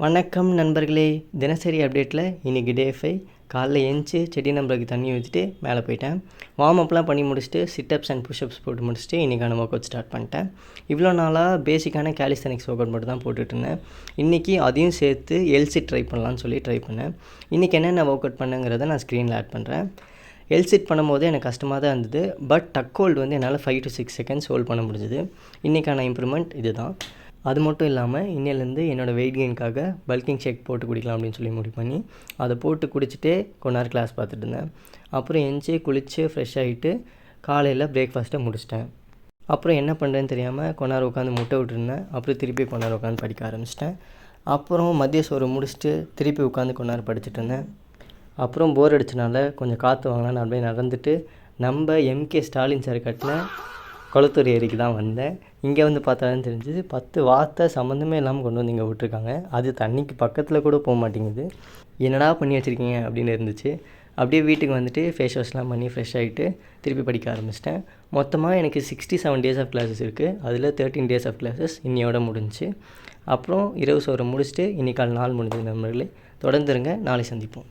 வணக்கம் நண்பர்களே, தினசரி அப்டேட்டில் இன்றைக்கி டே 5 காலைல எழுந்துச்சி செடி நம்பருக்கு தண்ணி ஊற்றிட்டு மேலே போயிட்டேன். வார்ம் அப்லாம் பண்ணி முடிச்சுட்டு சிட்டப்ஸ் அண்ட் புஷ்அப்ஸ் போட்டு முடிச்சுட்டு இன்றைக்கான ஒர்க் அவுட் ஸ்டார்ட் பண்ணிட்டேன். இவ்வளோ நாளாக பேசிக்கான கேலிஸ்தெனிக்ஸ் ஒர்க் அவுட் மட்டும் தான் போட்டுட்ருந்தேன். இன்றைக்கி அதையும் சேர்த்து எல்சிட் ட்ரை பண்ணலான்னு சொல்லி ட்ரை பண்ணேன். இன்றைக்கி என்னென்ன ஒர்க் அவுட் பண்ணுங்கிறத நான் ஸ்க்ரீனில் ஆட் பண்ணுறேன். எல்சிட் பண்ணும்போது எனக்கு கஷ்டமாக தான் இருந்தது. பட் டக் ஹோல்டு வந்து என்னால் 5 to 6 செகண்ட்ஸ் ஹோல்ட் பண்ண முடிஞ்சுது. இன்றைக்கான இம்ப்ரூவ்மெண்ட் இது தான். அது மட்டும் இல்லாமல் இன்னிலேருந்து என்னோடய வெயிட் கெயின்காக பல்கிங் ஷேக் போட்டு குடிக்கலாம் அப்படின்னு சொல்லி முடிவு பண்ணி அதை போட்டு குடிச்சிட்டே கொஞ்ச நேரம் கிளாஸ் பார்த்துட்டு இருந்தேன். அப்புறம் எந்திச்சு குளித்து ஃப்ரெஷ் ஆகிட்டு காலையில் பிரேக்ஃபாஸ்ட்டை முடிச்சிட்டேன். அப்புறம் என்ன பண்ணுறேன்னு தெரியாமல் கொஞ்ச நேரம் உட்காந்து முட்டை விட்டுருந்தேன். அப்புறம் திருப்பி கொஞ்ச நேரம் உட்காந்து படிக்க ஆரம்பிச்சிட்டேன். அப்புறம் மதிய சோறு முடிச்சுட்டு திருப்பி உட்காந்து கொஞ்ச நேரம் படிச்சுட்டு இருந்தேன். அப்புறம் போர் அடிச்சனால கொஞ்சம் காற்று வாங்கலான்னு அப்படியே நடந்துட்டு நம்ம எம்கே ஸ்டாலின் சார் கட்டின கொளத்தூர் ஏரிக்கு தான் வந்தேன். இங்கே வந்து பார்த்தாலும் தெரிஞ்சுது 10 வார்த்தை சம்மந்தமே இல்லாமல் கொண்டு வந்து இங்கே விட்டுருக்காங்க. அது தண்ணிக்கு பக்கத்தில் கூட போக மாட்டேங்குது. என்னடா பண்ணி வச்சுருக்கீங்க அப்படின்னு இருந்துச்சு. அப்படியே வீட்டுக்கு வந்துட்டு ஃபேஸ் வாஷ்லாம் பண்ணி ஃப்ரெஷ் ஆகிட்டு திருப்பி படிக்க ஆரம்பிச்சிட்டேன். மொத்தமாக எனக்கு 67 டேஸ் ஆஃப் கிளாஸஸ் இருக்குது. அதில் 13 டேஸ் ஆஃப் கிளாஸஸ் இன்னையோட முடிஞ்சிச்சு. அப்புறம் இரவு சோறு முடிச்சுட்டு இன்றைக்கான நாள் முடிஞ்சது நண்பர்களே. தொடர்ந்துருங்க, நாளை சந்திப்போம்.